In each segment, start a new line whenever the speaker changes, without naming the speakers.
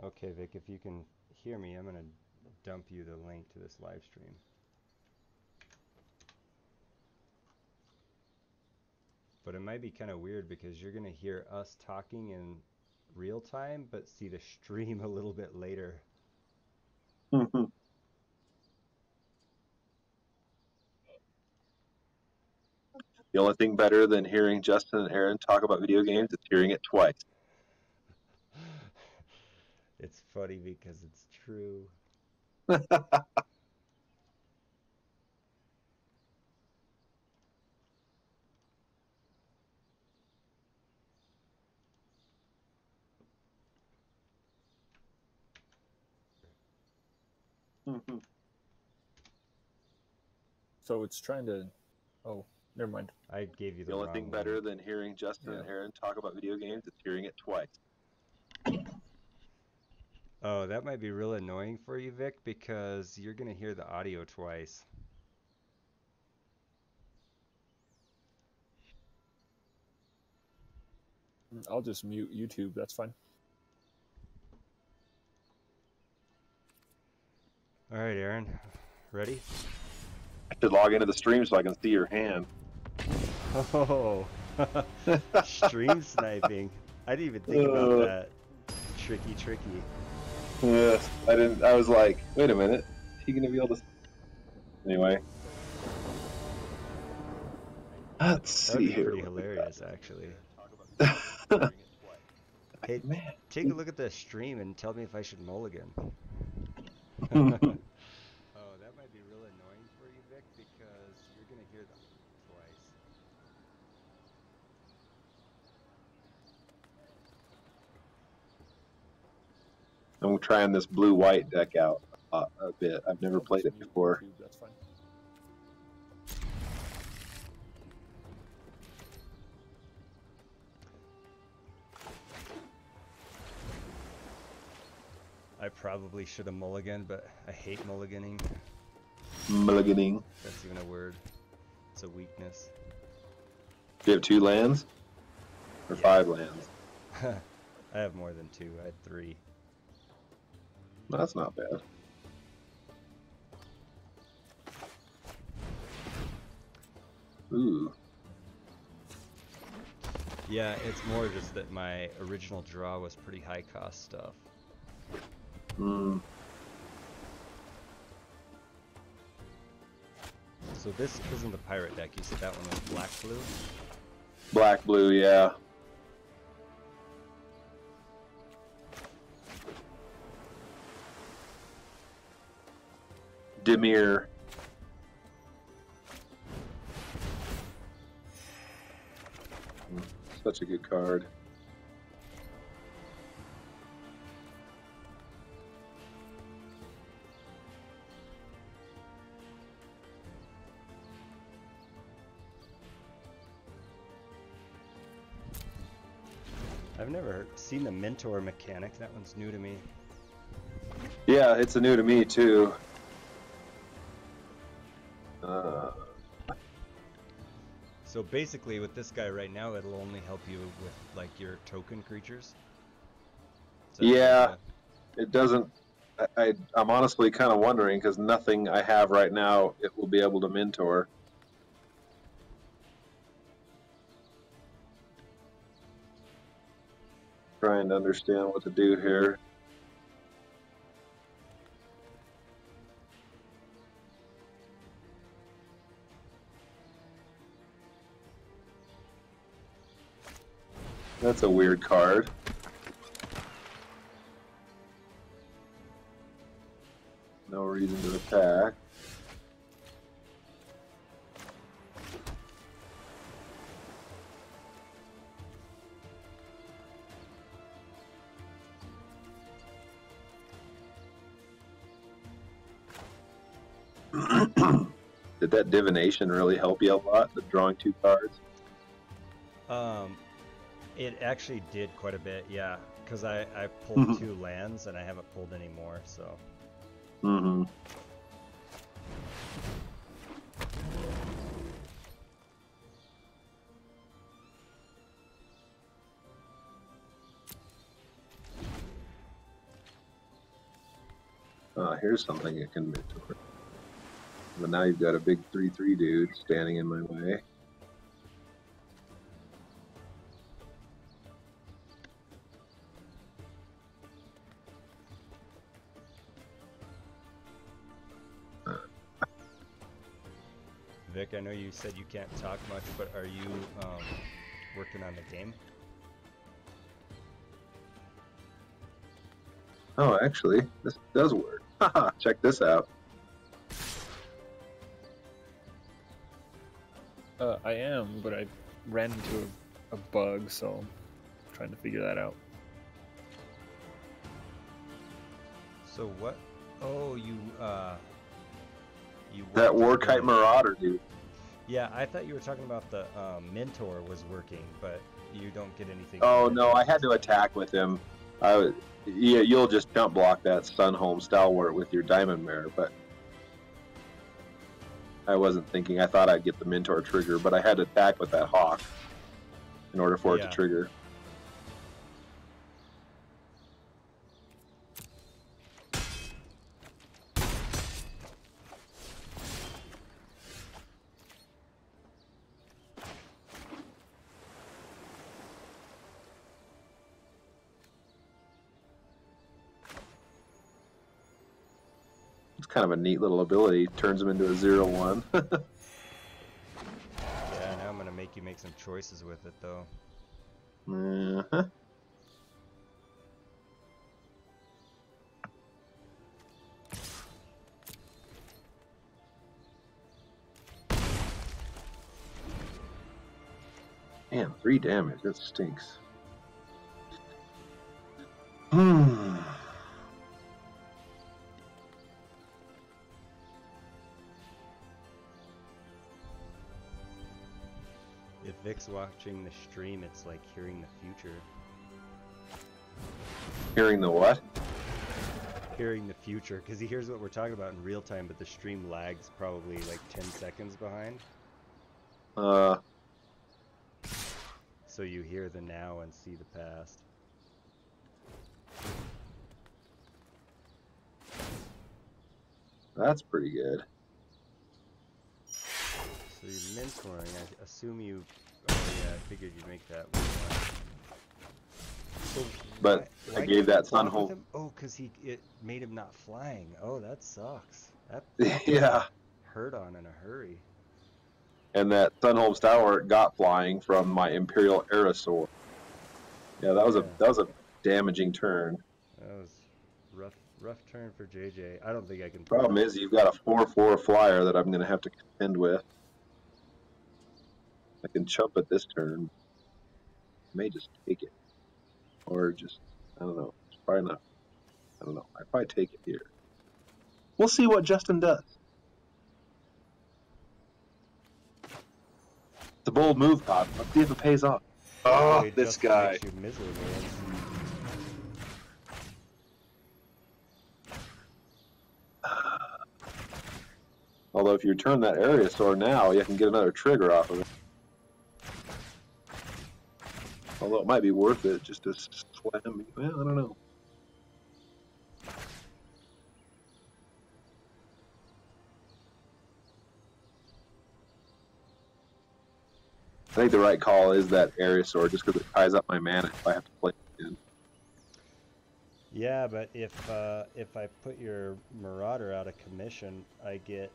Okay, Vic, if you can hear me, I'm going to dump you the link to this live stream. But it might be kind of weird because you're going to hear us talking in real time, but see the stream a little bit later.
The only thing better than hearing Justin and Aaron talk about video games is hearing it twice.
It's funny because it's true.
So it's trying to... Oh, never mind.
I gave you the
The only
wrong
thing better
link.
than hearing Justin and Aaron talk about video games is hearing it twice.
Oh, that might be real annoying for you, Vic, because you're going to hear the audio twice.
I'll just mute YouTube. That's fine.
All right, Aaron. Ready?
I should log into the stream so I can see your hand.
Oh, stream sniping. I didn't even think about that. Tricky.
Yes, I didn't. I was like, wait a minute, is he gonna be able to? Anyway, let's
That would
see
be
here.
pretty hilarious, actually. Hey,
Man.
take a look at the stream and tell me if I should mulligan. Oh, that might be real annoying for you, Vic, because you're gonna hear them twice.
I'm trying this blue-white deck out a bit. I've never played it before.
YouTube, that's fine.
I probably should have mulliganed, but I hate mulliganing.
Mulliganing.
That's even a word. It's a weakness.
Do you have 2 lands? Or 5 lands?
I have more than 2. I had 3.
That's not bad. Ooh.
Yeah, it's more just that my original draw was pretty high cost stuff. So this isn't the pirate deck. You said that one was black-blue?
Black-blue, yeah. Dimir. Such a good card.
I've never seen the mentor mechanic. That one's new to me.
Yeah, it's new to me too.
So basically with this guy right now, it'll only help you with like your token creatures.
Yeah, it doesn't. I'm honestly kind of wondering because nothing I have right now it will be able to mentor. Trying to understand what to do here. That's a weird card. No reason to attack. Did that divination really help you a lot, the drawing 2 cards?
It actually did quite a bit, yeah. Because I pulled 2 lands and I haven't pulled any more, so.
Here's something that can mentor. But now you've got a big 3/3 dude standing in my way.
Vic, I know you said you can't talk much, but are you working on the game?
Oh, actually, this does work. Haha, check this out.
I am, but I ran into a bug, so I'm trying to figure that out.
So what? Oh, you
That
worked
Warkite
the-
Marauder dude.
Yeah, I thought you were talking about the mentor was working, but you don't get anything.
Oh
from
no,
it.
I had to attack with him. Yeah, you'll just jump block that Sunholm Stalwart with your Diamond Mare, but I wasn't thinking. I thought I'd get the Mentor trigger, but I had to attack with that Hawk in order for it to
Yeah.
trigger. It's kind of a neat little ability. Turns him into a 0/1.
Yeah, now I'm gonna make you make some choices with it, though.
Uh-huh. Damn, 3 damage. That stinks.
If Vic's watching the stream, it's like hearing the future.
Hearing the what?
Hearing the future, because he hears what we're talking about in real time, but the stream lags probably like 10 seconds behind. So you hear the now and see the past.
That's pretty good.
So you're mentoring, I assume you... Oh yeah, I figured you'd make that one. So
But I gave
can't
that
you block with
Sunholm.
him? Oh, because it made him not flying. Oh, that sucks. That
Yeah.
hurt on in a hurry.
And that Sunholm Stalwart got flying from my Imperial Aerosaur. Yeah, that was a damaging turn.
That was rough turn for JJ. I don't think I can.
Problem is, you've got a 4/4 flyer that I'm going to have to contend with. I can chump it this turn. I may just take it, or just I don't know. It's probably not. I don't know. I'd probably take it here. We'll see what Justin does. It's a bold move, Todd. Let's see if it pays off. Oh,
It
this
just
guy.
makes you miserable.
Although if you turn that Aerosaur now, you can get another trigger off of it. Although it might be worth it just to slam me. Well, I don't know. I think the right call is that Aerosaur just because it ties up my mana if I have to play it again.
Yeah, but if I put your Marauder out of commission, I get.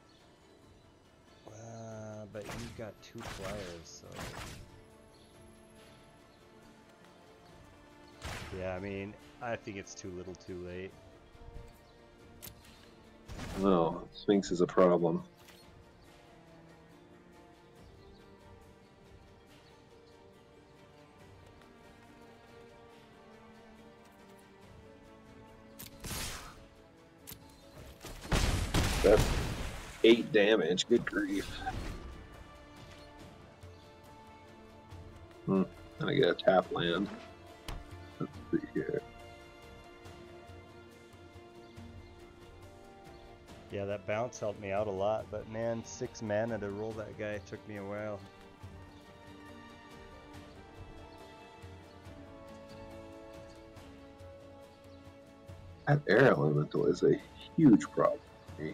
But you've got 2 flyers, so. Yeah, I mean, I think it's too little, too late.
No, Sphinx is a problem. That's 8 damage. Good grief. And I get a tap land. That's pretty good.
Yeah, that bounce helped me out a lot, but man, 6 mana to roll that guy took me a while.
That air elemental is a huge problem for me.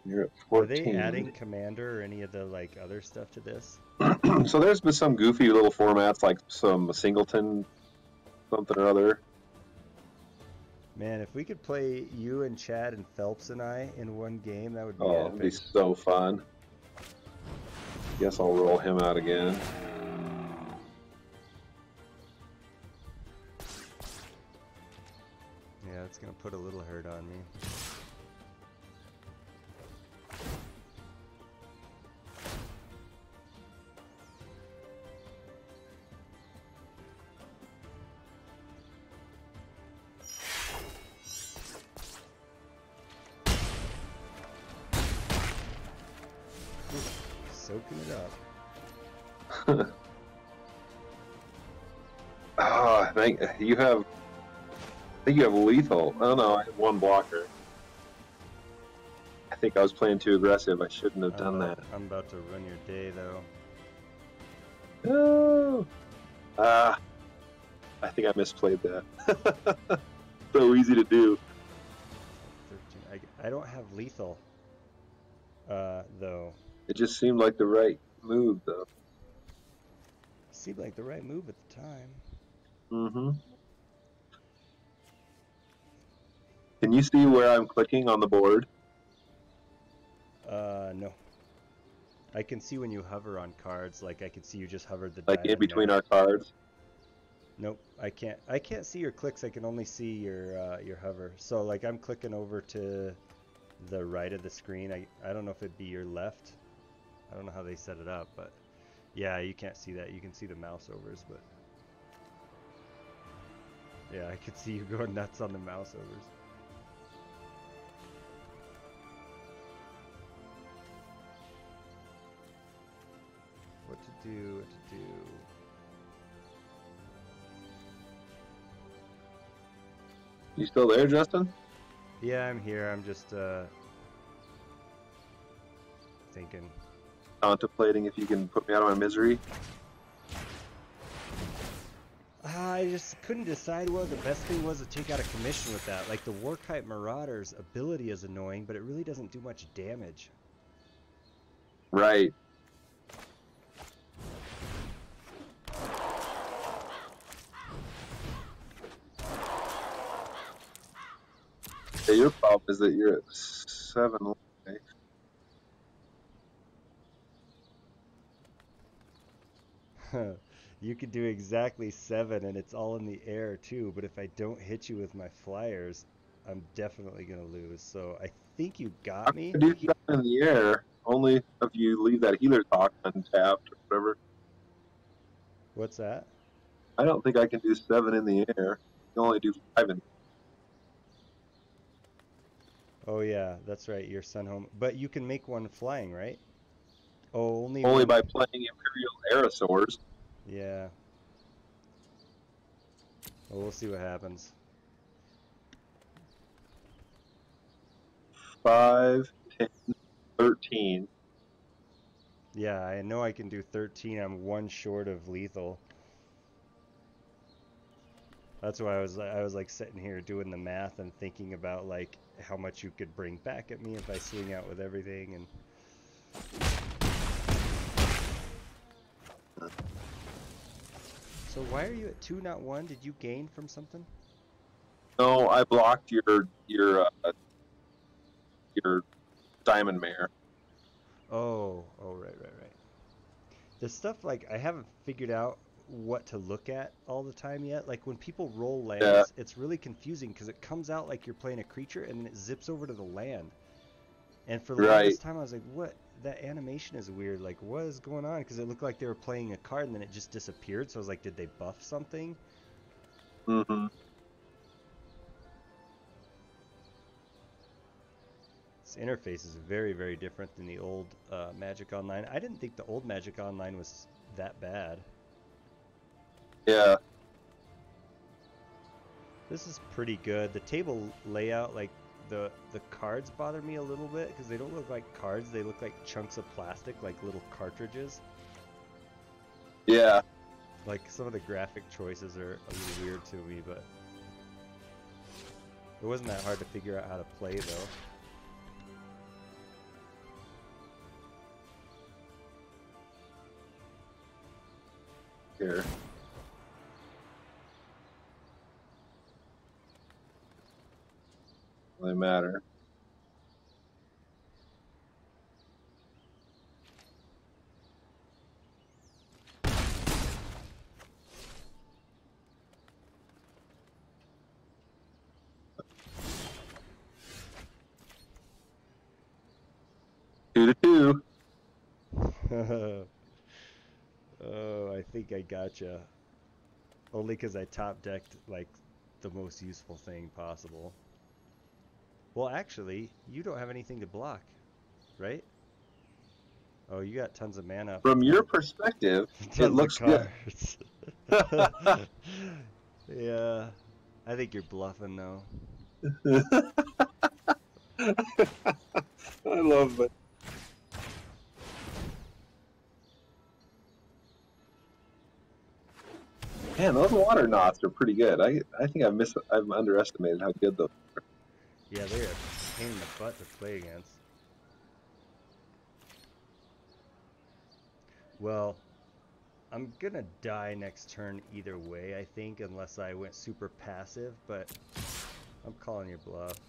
You're at 14.
Are they adding Commander or any of the like other stuff to this?
So there's been some goofy little formats like some singleton something or other.
Man, if we could play you and Chad and Phelps and I in one game, that would be
Oh,
epic.
it'd be so fun. Guess I'll roll him out again.
Yeah, it's gonna put a little hurt on me. Soaking it up.
Oh, I think you have lethal. Oh no, I have one blocker. I think I was playing too aggressive. I shouldn't have done that.
I'm about to run your day though.
No. I think I misplayed that. So easy to do.
13. I don't have lethal. Though.
It just seemed like the right move, though.
Seemed like the right move at the time.
Mm-hmm. Can you see where I'm clicking on the board?
No. I can see when you hover on cards. Like I can see you just hovered the
Like in
diamond
between
there.
our cards?
Nope, I can't. I can't see your clicks. I can only see your hover. So like I'm clicking over to the right of the screen. I don't know if it'd be your left. I don't know how they set it up, but yeah, you can't see that. You can see the mouse overs, but yeah, I could see you going nuts on the mouse overs. What to do? What to do?
You still there, Justin?
Yeah, I'm here. I'm just thinking.
Contemplating if you can put me out of my misery.
I just couldn't decide what the best thing was to take out a commission with that. Like the Warkite Marauder's ability is annoying, but it really doesn't do much damage.
Right. Yeah, your problem is that you're at 7 life.
You could do exactly 7 and it's all in the air too, but if I don't hit you with my flyers, I'm definitely going to lose. So I think you got me.
I do that in the air, only if you leave that healer talk untapped or whatever.
What's that?
I don't think I can do 7 in the air. You can only do 5 in.
Oh yeah, that's right, your sun home. But you can make one flying, right? Oh, only
By playing Imperial Aerosaurs.
Yeah. Well, we'll see what happens.
5, 10, 13.
Yeah, I know I can do 13. I'm one short of lethal. That's why I was like sitting here doing the math and thinking about like how much you could bring back at me if I swing out with everything and So why are you at 2 not 1? Did you gain from something?
No, I blocked your Diamond Mare.
Oh, right. The stuff like I haven't figured out what to look at all the time yet. Like when people roll lands, it's really confusing because it comes out like you're playing a creature and then it zips over to the land. And for the longest time I was like, what? That animation is weird. Like what is going on? Because it looked like they were playing a card and then it just disappeared. So I was like, did they buff something?
Mm-hmm.
This interface is very, very different than the old Magic Online. I didn't think the old Magic Online was that bad.
Yeah.
This is pretty good. The table layout, like the cards bother me a little bit because they don't look like cards. They look like chunks of plastic, like little cartridges.
Yeah.
Like some of the graphic choices are a little weird to me, but it wasn't that hard to figure out how to play though.
Here. They matter. Two to two.
Oh, I think I gotcha. Only because I top decked like the most useful thing possible. Well, actually, you don't have anything to block, right? Oh, you got tons of mana.
From your perspective, it
Tons of
looks good.
cards. Yeah, I think you're bluffing though.
I love it. Man, those water knots are pretty good. I think I've underestimated how good those are.
Yeah, they're a pain in the butt to play against. Well, I'm gonna die next turn either way, I think, unless I went super passive, but I'm calling your bluff.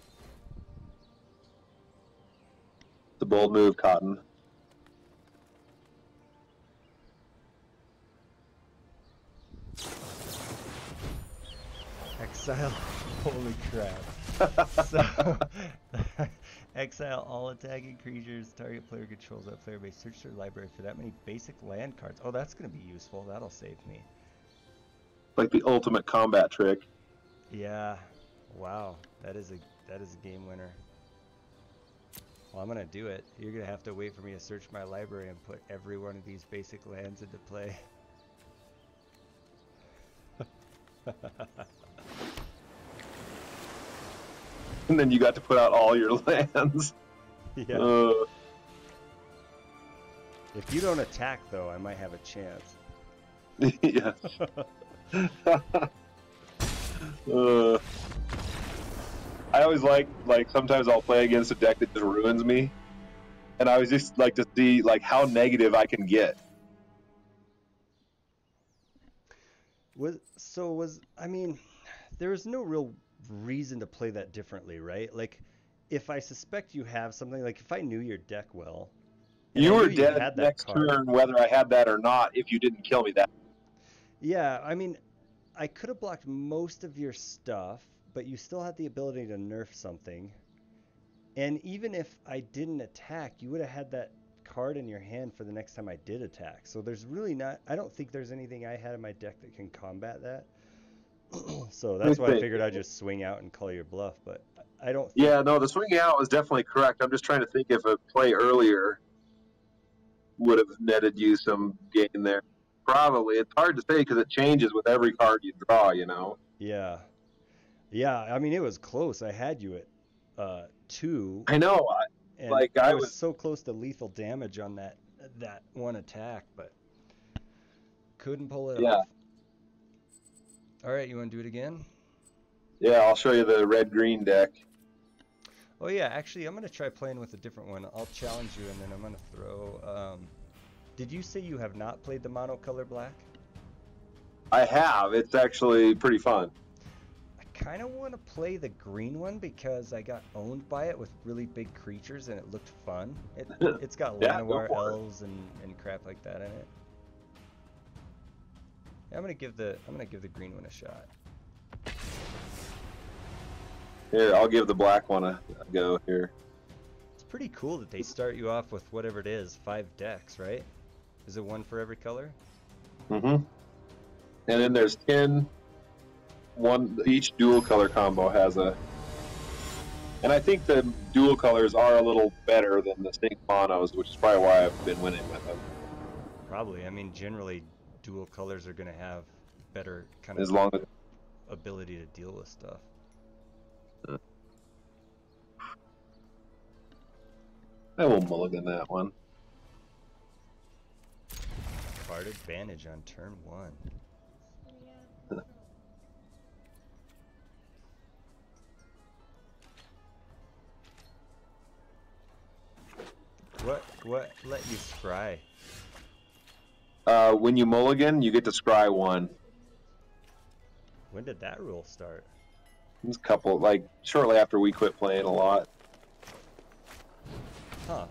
The bold move, Cotton.
Exile. Holy crap. So, exile all attacking creatures target player controls. That player may search their library for that many basic land cards. Oh, that's going to be useful. That'll save me.
Like the ultimate combat trick.
Yeah. Wow. That is a game winner. Well, I'm going to do it. You're going to have to wait for me to search my library and put every one of these basic lands into play.
And then you got to put out all your lands.
Yeah. If you don't attack, though, I might have a chance.
Yeah. I always like sometimes I'll play against a deck that just ruins me, and I always just like to see like how negative I can get.
I mean, there was no real reason to play that differently, right? Like, if I suspect you have something, like if I knew your deck well, and I
You
knew
were
you
dead
had that
next
card.
turn, whether I had that or not, if you didn't kill me that.
Yeah, I mean, I could have blocked most of your stuff, but you still had the ability to nerf something. And even if I didn't attack, you would have had that card in your hand for the next time I did attack. So there's really not, I don't think there's anything I had in my deck that can combat that. So that's why I figured I'd just swing out and call your bluff, but I don't think...
Yeah, no, the swinging out was definitely correct. I'm just trying to think if a play earlier would have netted you some gain there. Probably. It's hard to say because it changes with every card you draw, you know?
Yeah. Yeah, I mean, it was close. I had you at 2,
I know.
and
I
I was
was.
so close to lethal damage on that one attack, but couldn't pull it
Yeah.
off. All right, you want to do it again?
Yeah, I'll show you the red-green deck.
Oh yeah, actually, I'm gonna try playing with a different one. I'll challenge you, and then I'm gonna throw. Did you say you have not played the monocolor black?
I have. It's actually pretty fun.
I kind of want to play the green one because I got owned by it with really big creatures, and it looked fun. It's got
Yeah,
Llanowar
go for it.
elves and crap like that in it. Yeah, I'm gonna give the green one a shot.
Here, I'll give the black one a go here.
It's pretty cool that they start you off with whatever it is, 5 decks, right? Is it one for every color?
Mm-hmm. And then there's 10. Each dual color combo has a. And I think the dual colors are a little better than the sync monos, which is probably why I've been winning with them.
Probably. I mean, generally, dual colors are going to have better kind
As
of
long as.
ability to deal with stuff.
I will mulligan that one.
Card advantage on turn 1. What let you scry?
When you mulligan, you get to scry 1.
When did that rule start?
It's a couple, like, shortly after we quit playing a lot.
Huh.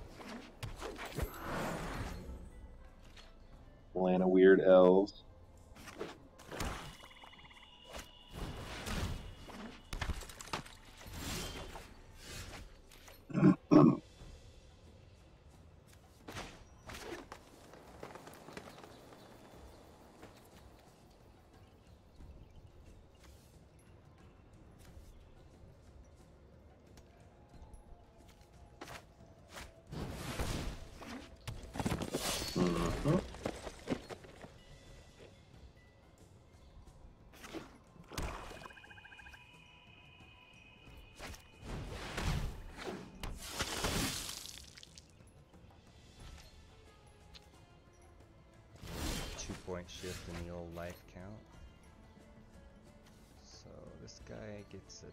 Land of Weird Elves. Mhm.
2-point shift in the old life count. So this guy gets a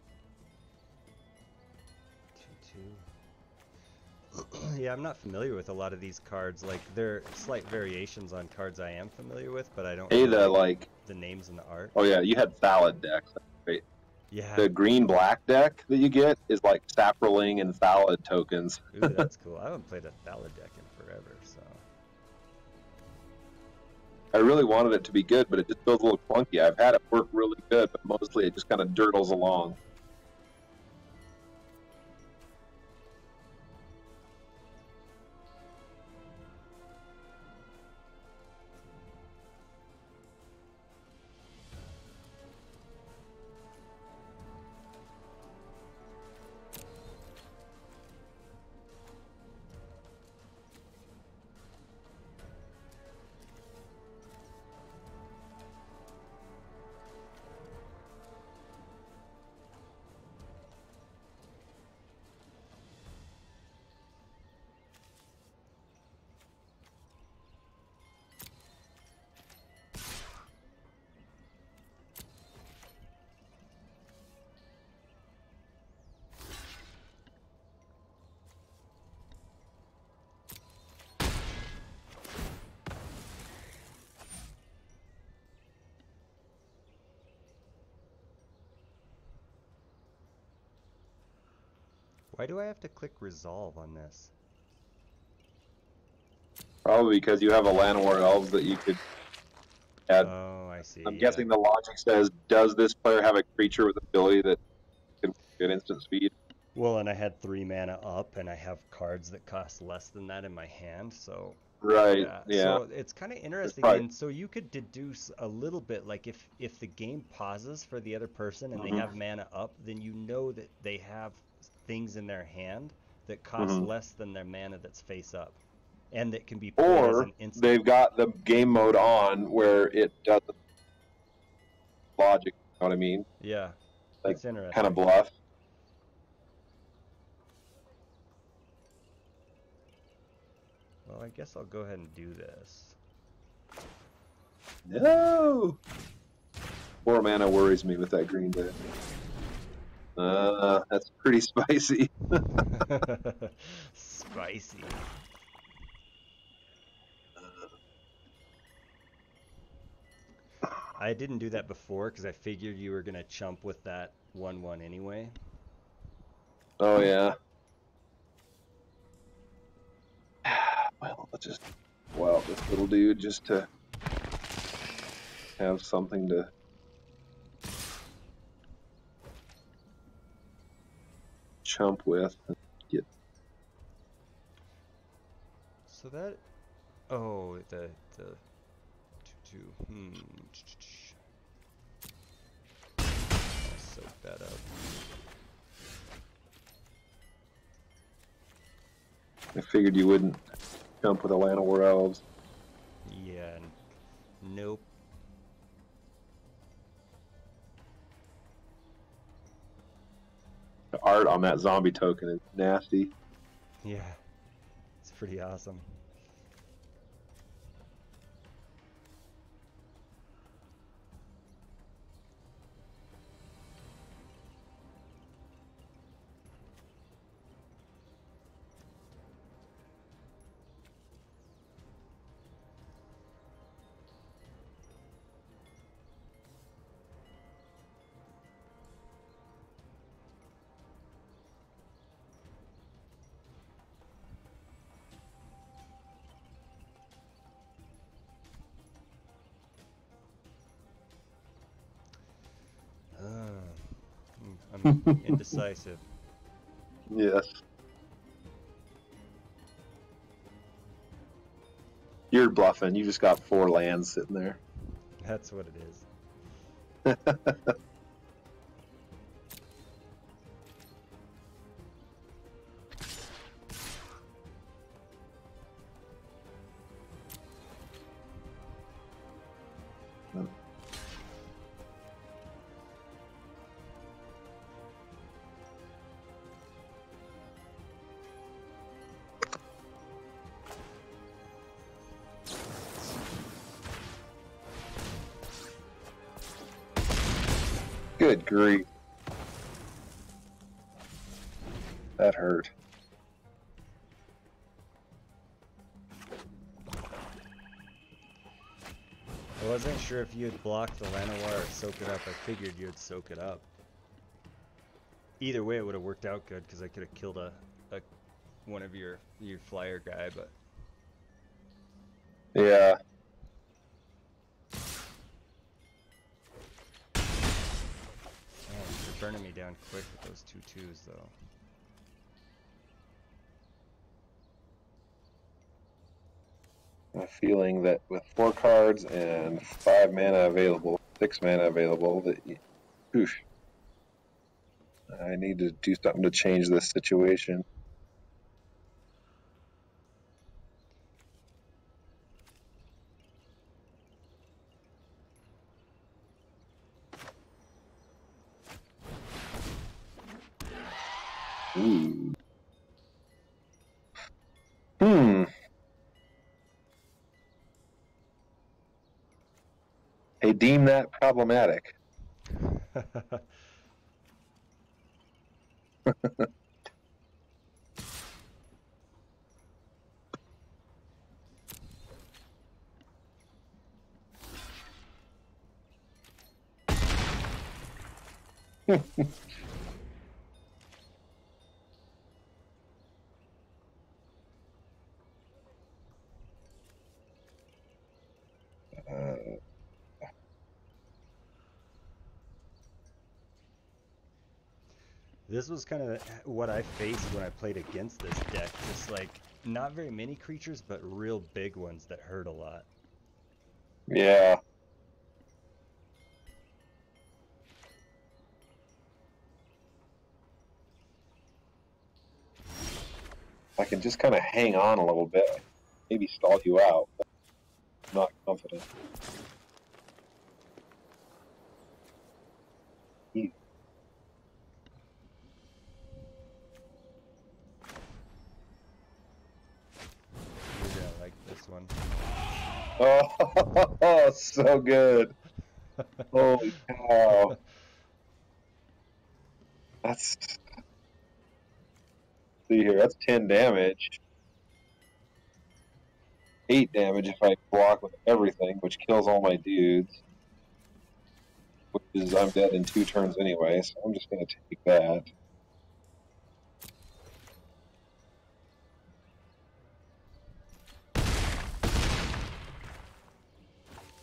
2/2. Yeah, I'm not familiar with a lot of these cards. Like, they're slight variations on cards I am familiar with, but I don't
Hey,
know,
the
like, the names and the art.
oh yeah, you had Thallid decks. That's great.
Yeah.
The green-black deck that you get is like Saproling and Thallid tokens.
Ooh, that's cool. I haven't played a Thallid deck in forever, so.
I really wanted it to be good, but it just feels a little clunky. I've had it work really good, but mostly it just kind of dirtles along.
Why do I have to click resolve on this?
Probably because you have a Llanowar Elves that you could add.
Oh, I see.
I'm
Yeah.
guessing the logic says, does this player have a creature with ability that can get instant speed?
Well, and I had 3 mana up, and I have cards that cost less than that in my hand, so
Right, yeah.
So it's kind of interesting.
probably-
And so you could deduce a little bit, like if the game pauses for the other person and they
Mhm.
have mana up, then you know that they have things in their hand that cost
Mhm.
less than their mana that's face up, and that can be played as
Or
an instant.
they've got the game mode on where it doesn't logic, you know what I mean?
Yeah,
Like,
it's interesting.
kind of bluff.
Well, I guess I'll go ahead and do this.
No! 4 mana worries me with that green deck. That's pretty spicy.
Spicy. I didn't do that before because I figured you were going to chump with that 1/1 anyway.
Oh, yeah. Well, let's just wow this little dude just to have something to chump with and get.
So that, oh, the 2/2. I'll soak that up.
I figured you wouldn't jump with a Llanowar Elves.
Yeah, nope.
The art on that zombie token is nasty.
Yeah. pretty awesome. I'm indecisive.
Yes. You're bluffing. You just got 4 lands sitting there.
That's what it is.
Good grief. That hurt.
I wasn't sure if you had blocked the Llanowar or soak it up. I figured you'd soak it up. Either way, it would have worked out good because I could have killed one of your flyer guy, but
Yeah.
you're burning me down quick with those 2/2s though.
A feeling that with 4 cards and 5 mana available, 6 mana available, that oof, I need to do something to change this situation. Ooh. I deem that problematic.
This was kind of what I faced when I played against this deck. Just like not very many creatures, but real big ones that hurt a lot.
Yeah. I can just kind of hang on a little bit, maybe stall you out, but I'm not confident.
You're gonna like this one.
Oh, so good. Holy cow. That's, see here, that's 10 damage. 8 damage if I block with everything, which kills all my dudes. Which is, I'm dead in 2 turns anyway, so I'm just going to take that.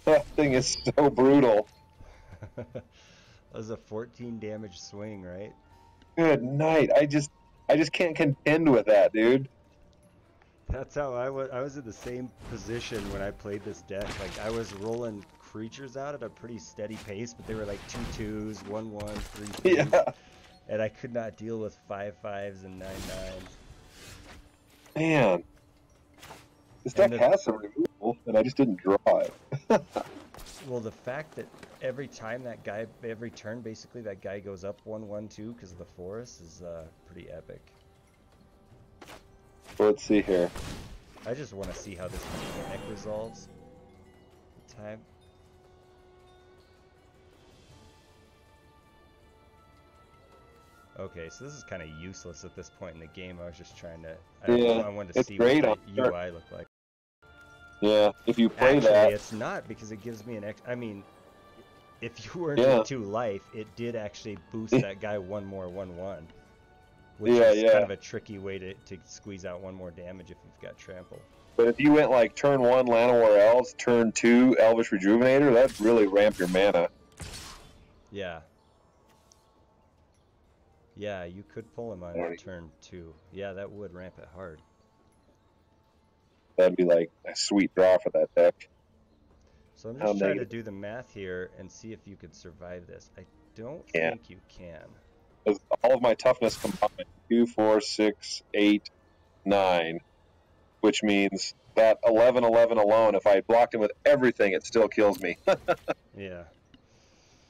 That thing is so brutal.
That was a 14 damage swing, right?
Good night. I just can't contend with that, dude.
That's how I was. I was in the same position when I played this deck. Like I was rolling creatures out at a pretty steady pace, but they were like 2/2s, 1/1, 3/3s,
Yeah.
and I could not deal with 5/5s and 9/9s.
Man. This deck has some removal, and I just didn't draw it.
Well, the fact that every turn basically that guy goes up 1/1/2 because of the forest is pretty epic.
Let's see here.
I just want to see how this mechanic resolves. The time. Okay, so this is kind of useless at this point in the game. I was just trying to. I wanted to see what the UI looked like.
Yeah, if you play
Actually,
that.
it's not because it gives me an I mean, if you weren't at 2 life, it did actually boost that guy 1 more 1/1. Which is kind of a tricky way to squeeze out 1 more damage if you've got trample.
But if you went like turn 1 Llanowar Elves, turn 2 Elvish Rejuvenator, that'd really ramp your mana.
Yeah. Yeah, you could pull him on turn 2. Yeah, that would ramp it hard.
That'd be like a sweet draw for that deck.
So I'm just trying to do the math here and see if you could survive this. I don't think you can.
Because all of my toughness combined, 2, 4, 6, 8, 9, which means that 11, 11 alone, if I blocked him with everything, it still kills me.
Yeah.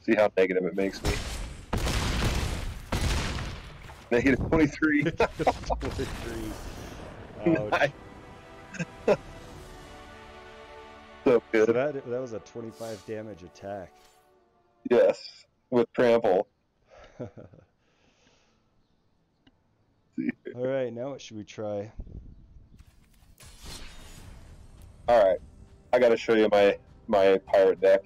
See how negative it makes me. Negative 23.
23. Ouch.
So good.
So that was a 25 damage attack.
Yes, with trample.
All right, now what should we try?
All right, I got to show you my pirate deck.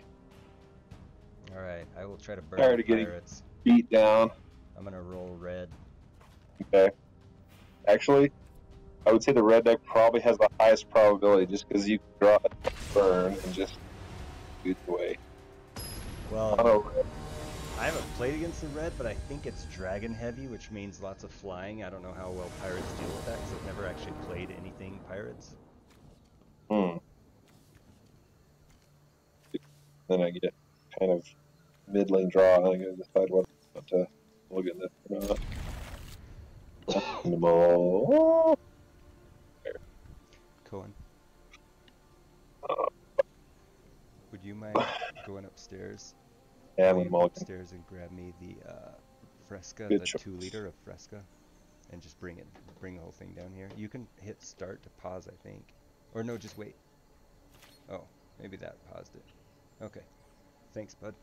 All right, I will try to burn the pirates.
Beat down.
I'm gonna roll red.
Okay. Actually, I would say the red deck probably has the highest probability, just because you can draw a burn and just do it away.
Well, I haven't played against the red, but I think it's dragon heavy, which means lots of flying. I don't know how well pirates deal with that because I've never actually played anything pirates.
Then I get kind of mid-lane draw, and I gotta decide what to look at this or not.
Cohen. Would you mind going upstairs?
Yeah,
I'm go upstairs and grab me the Fresca, the 2-liter of Fresca, and just bring the whole thing down here. You can hit start to pause, I think. Or no, just wait. Oh, maybe that paused it. Okay. Thanks, bud.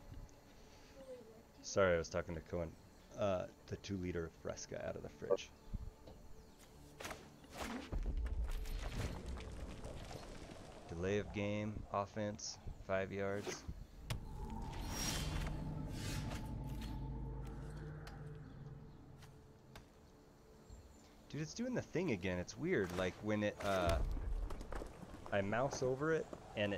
Sorry, I was talking to Cohen. The 2-liter of Fresca out of the fridge. Delay of game, offense, 5 yards. Dude, it's doing the thing again. It's weird. Like when it, I mouse over it and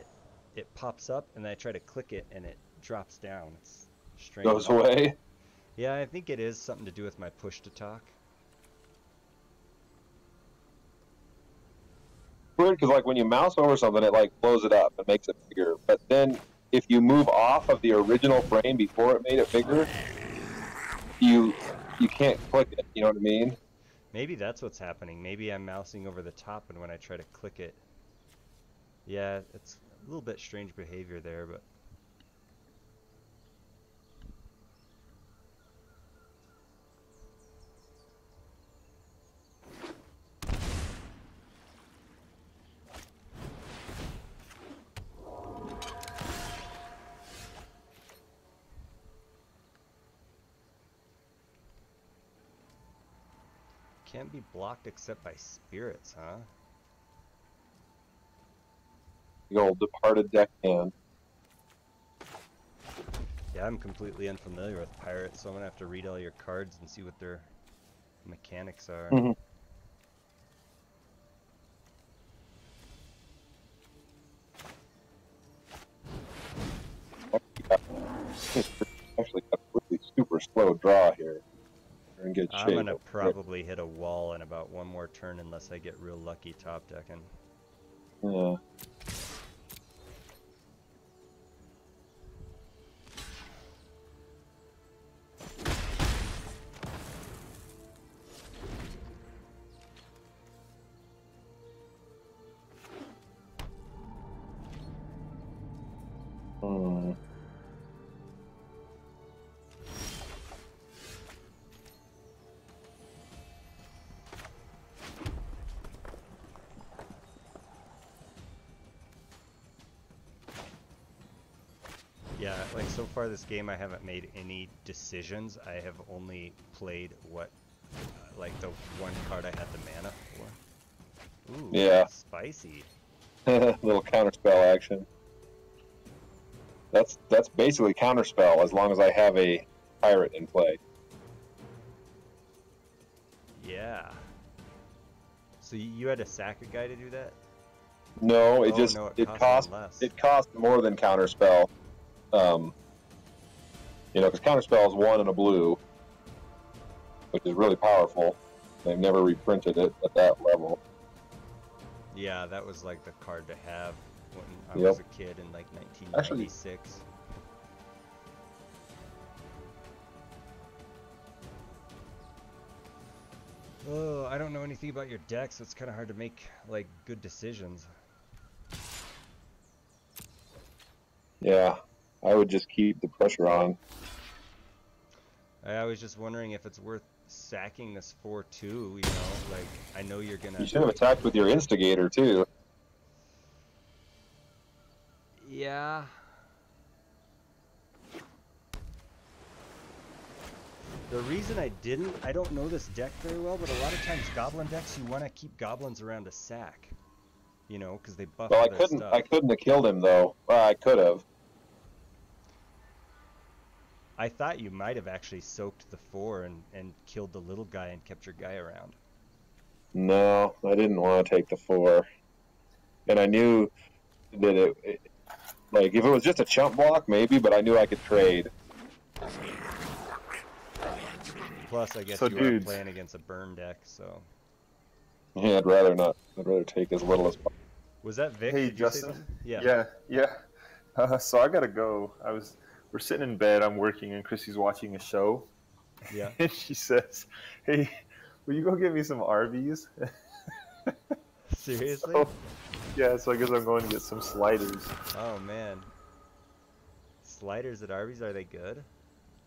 it pops up, and then I try to click it and it drops down. It's strange.
Goes away.
Yeah, I think it is something to do with my push to talk.
Weird, because like when you mouse over something, it like blows it up and makes it bigger. But then if you move off of the original frame before it made it bigger, you can't click it. You know what I mean?
Maybe that's what's happening. Maybe I'm mousing over the top, and when I try to click it, yeah, it's a little bit strange behavior there, but. Can't be blocked except by spirits, huh?
The old departed deckhand.
Yeah, I'm completely unfamiliar with pirates, so I'm gonna have to read all your cards and see what their mechanics are.
Mm-hmm. Actually got a really super slow draw here. We're in good shape.
I'm gonna probably hit a wall in about 1 more turn unless I get real lucky top decking.
Yeah.
Yeah, like so far this game I haven't made any decisions. I have only played what, like the one card I had the mana for. Ooh,
Yeah.
spicy.
Little counterspell action. That's basically counterspell as long as I have a pirate in play.
Yeah. So you had to sack a guy to do that?
No, it
Oh
just
no,
it
costs
costs
one less.
it costs more than counterspell. You know, because counterspell is 1 and a blue, which is really powerful. They've never reprinted it at that level.
Yeah, that was like the card to have when I
Yep.
was a kid in like 1996. Oh, I don't know anything about your deck, so it's kind of hard to make like good decisions.
Yeah, I would just keep the pressure on.
I was just wondering if it's worth sacking this 4-2, you know, like I know you're gonna.
You should have attacked with your instigator too.
Yeah. The reason I didn't, I don't know this deck very well, but a lot of times goblin decks, you want to keep goblins around a sack, you know, because they buff
Well,
other stuff.
I couldn't have killed him though. Well, I could have.
I thought you might have actually soaked the 4 and killed the little guy and kept your guy around.
No, I didn't want to take the 4, and I knew that like if it was just a chump block, maybe, but I knew I could trade.
Plus, I guess
So,
you are
dudes,
playing against a burn deck, so.
Yeah, I'd rather not. I'd rather take as little as possible.
Was that Vic?
Hey,
Did you say
Justin.
something? Yeah.
Yeah. So I gotta go. We're sitting in bed. I'm working, and Chrissy's watching a show.
Yeah.
And she says, "Hey, will you go get me some Arby's?"
Seriously?
So I guess I'm going to get some sliders.
Oh man. Sliders at Arby's, are they good?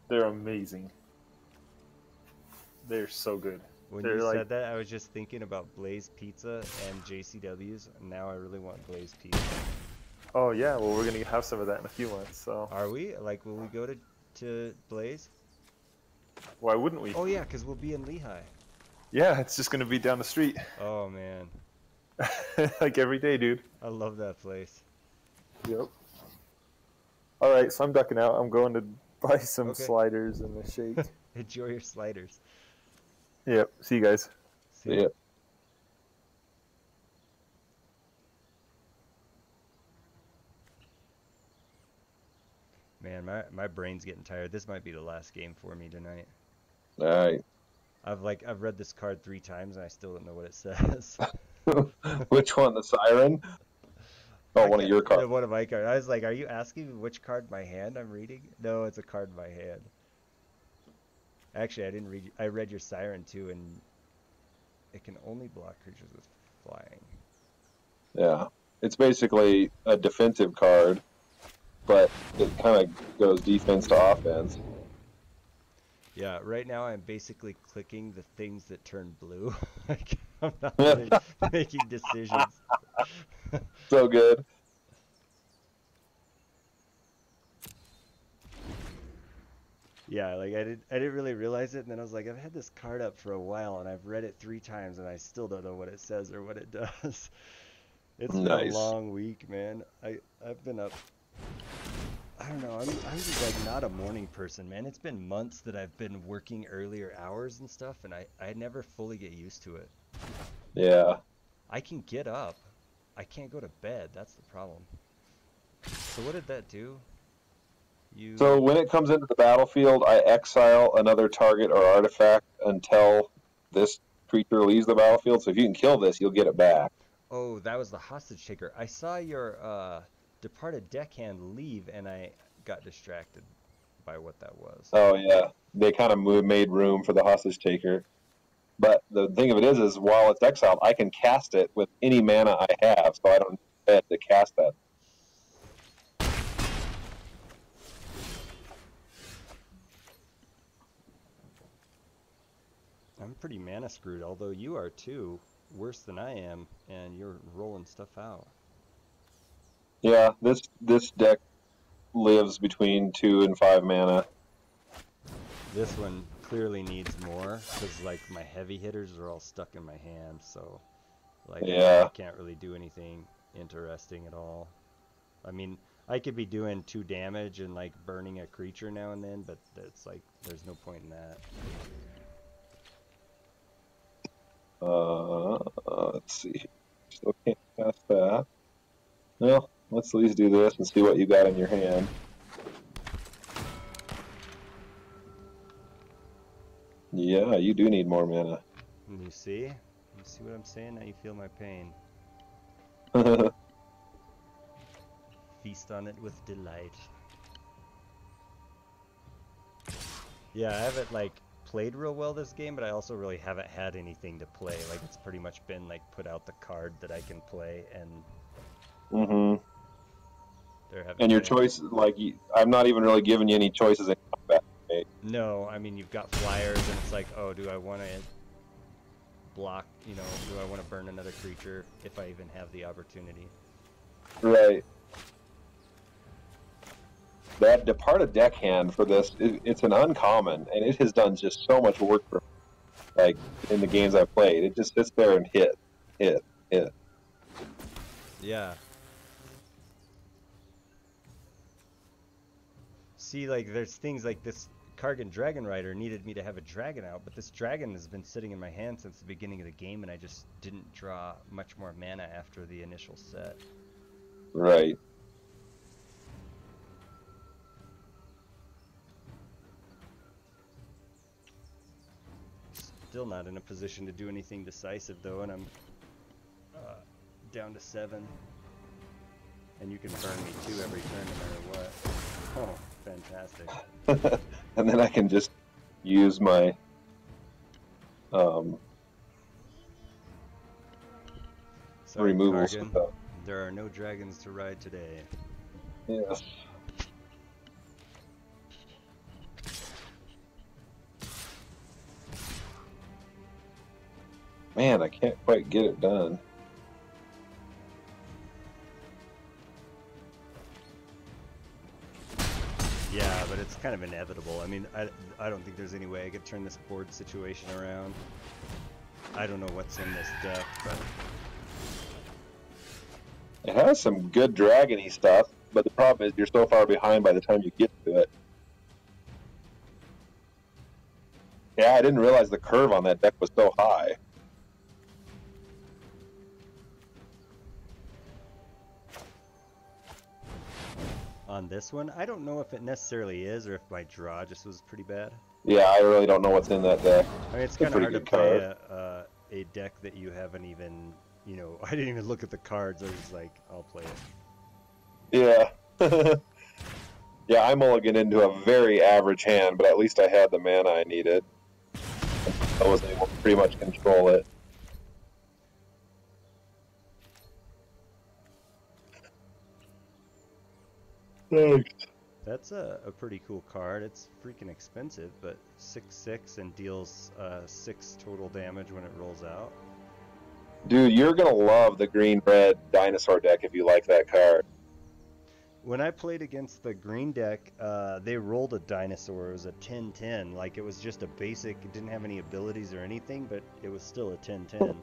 They're amazing. They're so good.
When
They're
you
like,
said that, I was just thinking about Blaze Pizza and JCW's, and now I really want Blaze Pizza.
oh yeah, well we're gonna have some of that in a few months. So
Are we? Like, will we go to Blaze?
why wouldn't we?
Oh yeah, because we'll be in Lehigh.
Yeah, it's just gonna be down the street,
Oh man.
like every day, dude.
I love that place.
Yep. All right, so I'm ducking out. I'm going to buy some
Okay.
sliders and a shake.
Enjoy your sliders.
Yep. See you guys.
See ya.
Yeah.
Man, my brain's getting tired. This might be the last game for me tonight.
All right.
I've read this card 3 times and I still don't know what it says.
Which one? The siren? Oh, one of your cards.
One of my cards. I was like, are you asking me which card in my hand I'm reading? No, it's a card in my hand. Actually, I didn't read. I read your siren too, and it can only block creatures with flying.
Yeah. It's basically a defensive card, but it kind of goes defense to offense.
Yeah, right now I'm basically clicking the things that turn blue. Like, I'm not really making decisions.
So good.
Yeah, like I didn't really realize it, and then I was like, I've had this card up for a while, and I've read it 3 times, and I still don't know what it says or what it does. It's been a
Nice.
long week, man. I've been up. I don't know. I'm just like not a morning person, man. It's been months that I've been working earlier hours and stuff, and I never fully get used to it.
Yeah.
I can get up. I can't go to bed. That's the problem. So what did that do? You.
So when it comes into the battlefield, I exile another target or artifact until this creature leaves the battlefield. So if you can kill this, you'll get it back.
Oh, that was the hostage taker. I saw your departed deckhand leave, and I got distracted by what that was.
Oh yeah, they kind of made room for the hostage taker. But the thing of it is while it's exiled, I can cast it with any mana I have, so I don't have to cast that.
I'm pretty mana screwed, although you are too. Worse than I am, and you're rolling stuff out.
Yeah, this deck lives between 2 and 5 mana.
This one clearly needs more because like my heavy hitters are all stuck in my hand, so like
Yeah.
I can't really do anything interesting at all. I mean, I could be doing 2 damage and like burning a creature now and then, but it's like there's no point in that.
Let's see. Still can't cast that. Well, let's at least do this and see what you got in your hand. Yeah, you do need more mana.
And you see? You see what I'm saying? Now you feel my pain. Feast on it with delight. Yeah, I haven't like played real well this game, but I also really haven't had anything to play. Like it's pretty much been like put out the card that I can play, and there haven't
and your
been
choice, like, I'm not even really giving you any choices in combat. Right?
No, I mean you've got flyers, and it's like, oh, do I want to block? You know, do I want to burn another creature if I even have the opportunity?
Right. That departed deckhand for this, it's an uncommon, and it has done just so much work for me. Like in the games I've played. It just sits there and hit.
Yeah. See, like, there's things like this Kargan Dragon Rider needed me to have a dragon out, but this dragon has been sitting in my hand since the beginning of the game, and I just didn't draw much more mana after the initial set.
Right.
Still not in a position to do anything decisive, though, and I'm down to 7. And you can burn me 2 every turn no matter what. Oh, fantastic.
And then I can just use my
Sorry,
removals.
Kargan. There are no dragons to ride today.
Yes. Man, I can't quite get it done.
Yeah, but it's kind of inevitable. I mean, I don't think there's any way I could turn this board situation around. I don't know what's in this deck, but
It has some good dragony stuff, but the problem is you're so far behind by the time you get to it. Yeah, I didn't realize the curve on that deck was so high.
on this one, I don't know if it necessarily is or if my draw just was pretty bad.
Yeah, I really don't know what's in that deck.
I mean, it's kind of hard to play a deck that you haven't even, you know, I didn't even look at the cards. I was just like, I'll play it.
Yeah. Yeah, I mulliganed into a very average hand, but at least I had the mana I needed. I was able to pretty much control it. Thanks.
That's a pretty cool card. It's freaking expensive, but 6/6 and deals 6 total damage when it rolls out.
Dude, you're gonna love the green-red dinosaur deck if you like that card.
When I played against the green deck, they rolled a dinosaur. It was a 10/10. Like, it was just a basic, it didn't have any abilities or anything, but it was still a 10/10.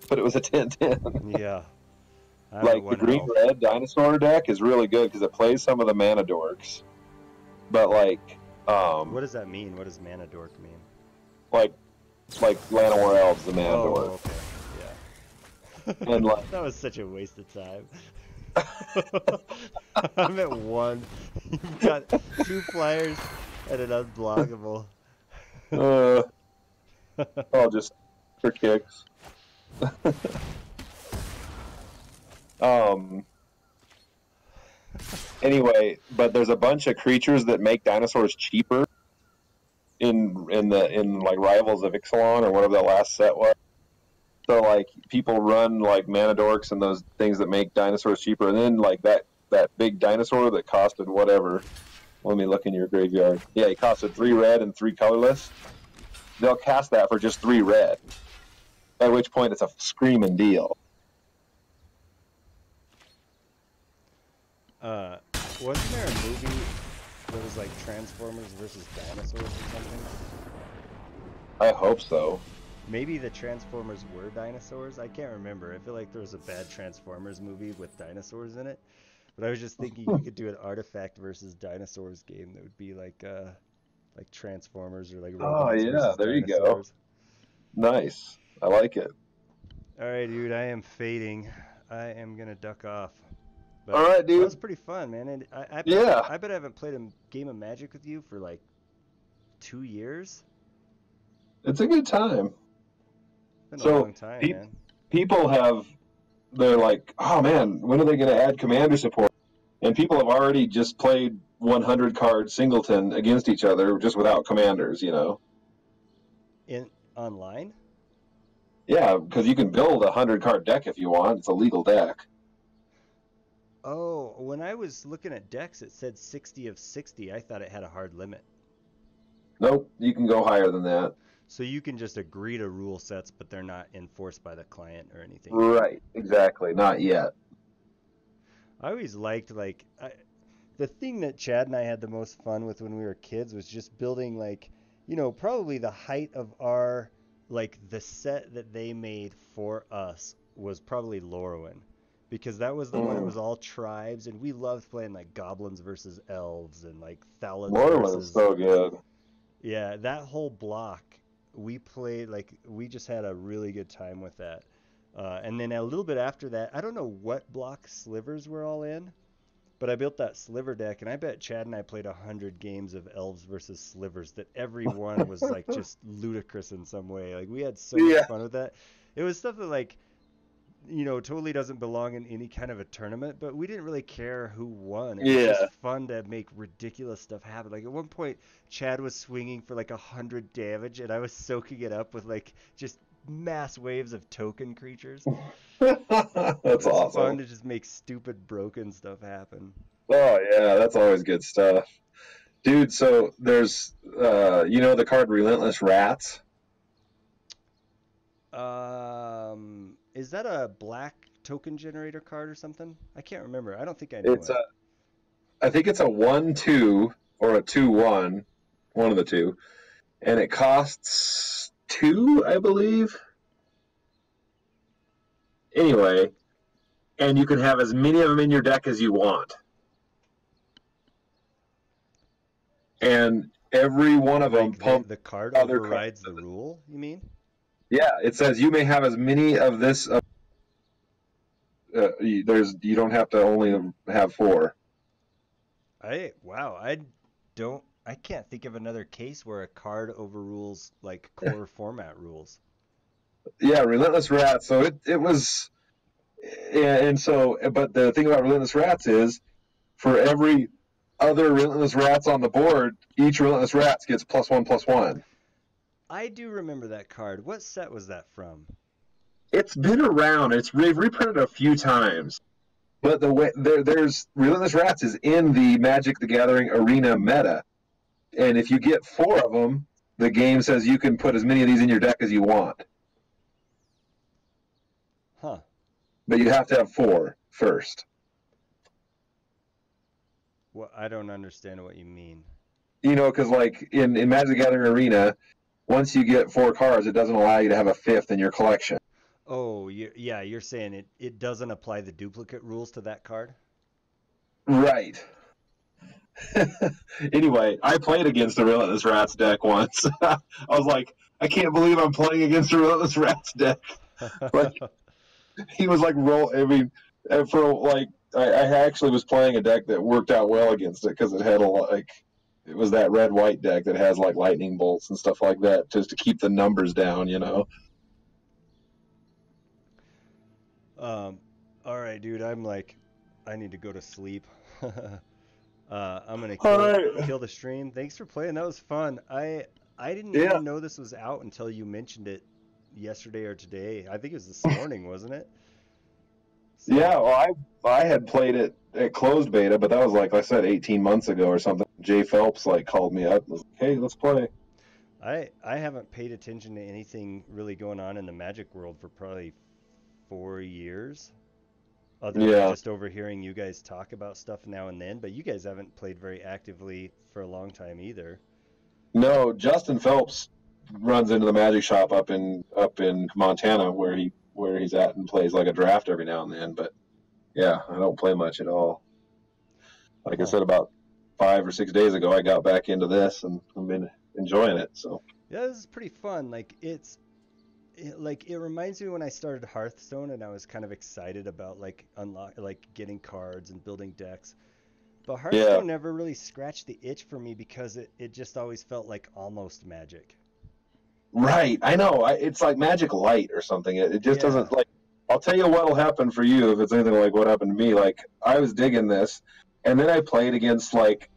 But it was a 10/10.
Yeah.
Like, the green-red dinosaur deck is really good because it plays some of the mana dorks. But, like,
what does that mean? What does mana dork mean?
like Llanowar Elves, the mana dork.
Oh, okay. Yeah.
And, like,
that was such a waste of time. I'm at 1. You've got 2 flyers and an unblockable.
Oh, just for kicks. Anyway, but there's a bunch of creatures that make dinosaurs cheaper in like Rivals of Ixalan or whatever that last set was. So, like, people run like mana dorks and those things that make dinosaurs cheaper, and then like that big dinosaur that costed whatever. Let me look in your graveyard. Yeah, it costed 3 red and 3 colorless. They'll cast that for just 3 red. At which point it's a screaming deal.
Wasn't there a movie that was like Transformers versus dinosaurs or something?
I hope so.
Maybe the Transformers were dinosaurs. I can't remember. I feel like there was a bad Transformers movie with dinosaurs in it. But I was just thinking you could do an Artifact versus dinosaurs game that would be like Transformers or like
Oh
robots
yeah,
versus
there you go.
dinosaurs.
Nice. I like it.
All right, dude, I am fading. I am gonna duck off.
All
But
right,
that was
dude.
pretty fun, man. And
Yeah,
I bet I haven't played a game of Magic with you for like 2 years.
it's a good time.
It's been a
So
long time,
pe-
man.
people have, they're like, oh man, when are they going to add commander support? And people have already just played 100 card singleton against each other just without commanders, you know?
In online?
Yeah, because you can build a 100 card deck if you want. It's a legal deck.
Oh, when I was looking at decks, it said 60 of 60. I thought it had a hard limit.
Nope, you can go higher than that.
So you can just agree to rule sets, but they're not enforced by the client or anything.
Right, exactly. Not yet.
I always liked the thing that Chad and I had the most fun with when we were kids was just building probably the height of our the set that they made for us was probably Lorwyn. Because that was the one that was all tribes, and we loved playing like goblins versus elves and like Thalids
Lorwyn is
versus.
so good.
Yeah, that whole block, we played we just had a really good time with that. And then a little bit after that, I don't know what block slivers were all in, but I built that sliver deck, and I bet Chad and I played 100 games of elves versus slivers. That every one was like just ludicrous in some way. Like we had so much
Yeah.
fun with that. It was stuff that totally doesn't belong in any kind of a tournament, but we didn't really care who won. It was
Yeah.
just fun to make ridiculous stuff happen. Like at one point, Chad was swinging for like 100 damage, and I was soaking it up with like just mass waves of token creatures. It
That's
was fun
awesome.
to just make stupid broken stuff happen.
Oh yeah, that's always good stuff. Dude, so there's the card Relentless Rats?
Is that a black token generator card or something? I can't remember. I don't think I know
It's
it.
a I think it's a 1/2 or a 2/1, one of the two. And it costs 2, I believe. Anyway, and you can have as many of them in your deck as you want. And every one of them
Like
pump
the card
other cards.
overrides the rule, you mean?
Yeah, it says you may have as many of this. You don't have to only have 4.
I can't think of another case where a card overrules like core format rules.
Yeah, Relentless Rats. So it was, yeah, and so but the thing about Relentless Rats is for every other Relentless Rats on the board, each Relentless Rats gets +1/+1.
I do remember that card. What set was that from?
It's been around. They've reprinted it a few times, but the way there's Relentless Rats is in the Magic the Gathering Arena meta, and if you get 4 of them, the game says you can put as many of these in your deck as you want,
Huh.
but you have to have 4 first.
Well, I don't understand what you mean.
Because like in Magic the Gathering Arena, once you get 4 cards, it doesn't allow you to have a 5th in your collection.
Oh, yeah, you're saying it doesn't apply the duplicate rules to that card?
Right. Anyway, I played against the Relentless Rats deck once. I was like, I can't believe I'm playing against the Relentless Rats deck. Like he was like I mean, for like I actually was playing a deck that worked out well against it because it had it was that red white deck that has like lightning bolts and stuff like that just to keep the numbers down.
All right, dude. I need to go to sleep. I'm gonna
All
kill
right.
kill the stream. Thanks for playing. That was fun. I didn't
Yeah.
even know this was out until you mentioned it yesterday or today. I think it was this morning, wasn't it? So,
Yeah, well, I had played it at closed beta, but that was like I said 18 months ago or something. Jay Phelps called me up and was like, "Hey, let's play."
I haven't paid attention to anything really going on in the Magic world for probably 4 years. other than
Yeah.
just overhearing you guys talk about stuff now and then. But you guys haven't played very actively for a long time either.
No, Justin Phelps runs into the magic shop up in Montana where he's at and plays like a draft every now and then. But yeah, I don't play much at all. Like I
Huh.
said, about 5 or 6 days ago, I got back into this and I've been enjoying it. So
Yeah, this is pretty fun. Like it reminds me when I started Hearthstone and I was kind of excited about like unlock like getting cards and building decks. But
yeah,
Hearthstone never really scratched the itch for me because it just always felt like almost magic.
right. I know. It's like Magic Light or something. It just
Yeah.
doesn't like. I'll tell you what'll happen for you if it's anything like what happened to me. Like I was digging this, and then I played against like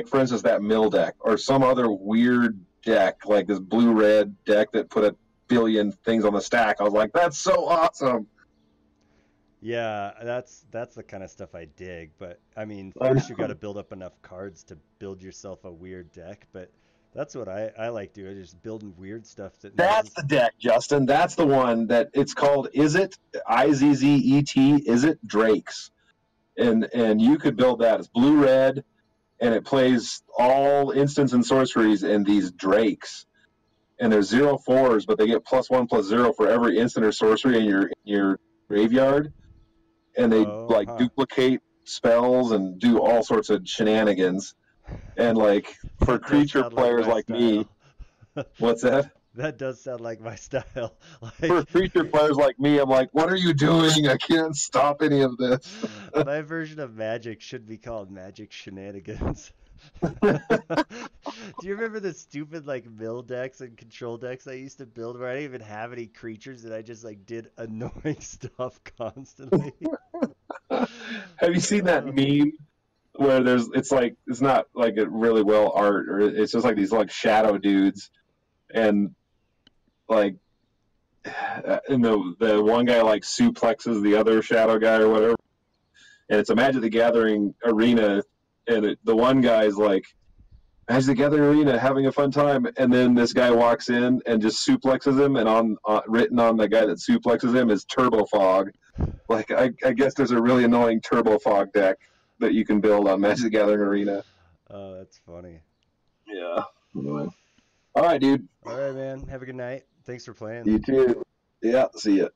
for instance that mill deck or some other weird deck like this blue red deck that put a billion things on the stack. I was like, that's so awesome.
Yeah, that's the kind of stuff I dig, but I mean,
I
first you got to
know.
build up enough cards to build yourself a weird deck, but that's what I like doing, just building weird stuff that
That's
doesn't.
the deck, Justin. That's the one that it's called. Is it Izzet? Is it Drakes? And you could build that. It's blue red, and it plays all instants and sorceries and these drakes. And there's 0/4s, but they get +1/+0 for every instant or sorcery in your graveyard. And they
Oh,
like
huh.
duplicate spells and do all sorts of shenanigans. And like for
That does
creature
sound like
players
my
like me,
style.
what's that?
That does sound like my style.
For
Like
creature players like me, I'm like, what are you doing? I can't stop any of this.
my version of magic should be called magic shenanigans. Do you remember the stupid like mill decks and control decks I used to build where I didn't even have any creatures and I just like did annoying stuff constantly?
Have you seen that
Uh,
meme where it's not like a really well art or it's just like these like shadow dudes and like and the one guy like suplexes the other shadow guy or whatever and it's a Magic the Gathering arena and the one guy's like Magic the Gathering arena having a fun time and then this guy walks in and just suplexes him and on written on the guy that suplexes him is Turbo Fog. Like I guess there's a really annoying Turbo Fog deck that you can build on Magic the Gathering arena.
oh, that's funny.
Yeah. Anyway. All right, dude.
All right, man. Have a good night. Thanks for playing.
You too. Yeah. See ya.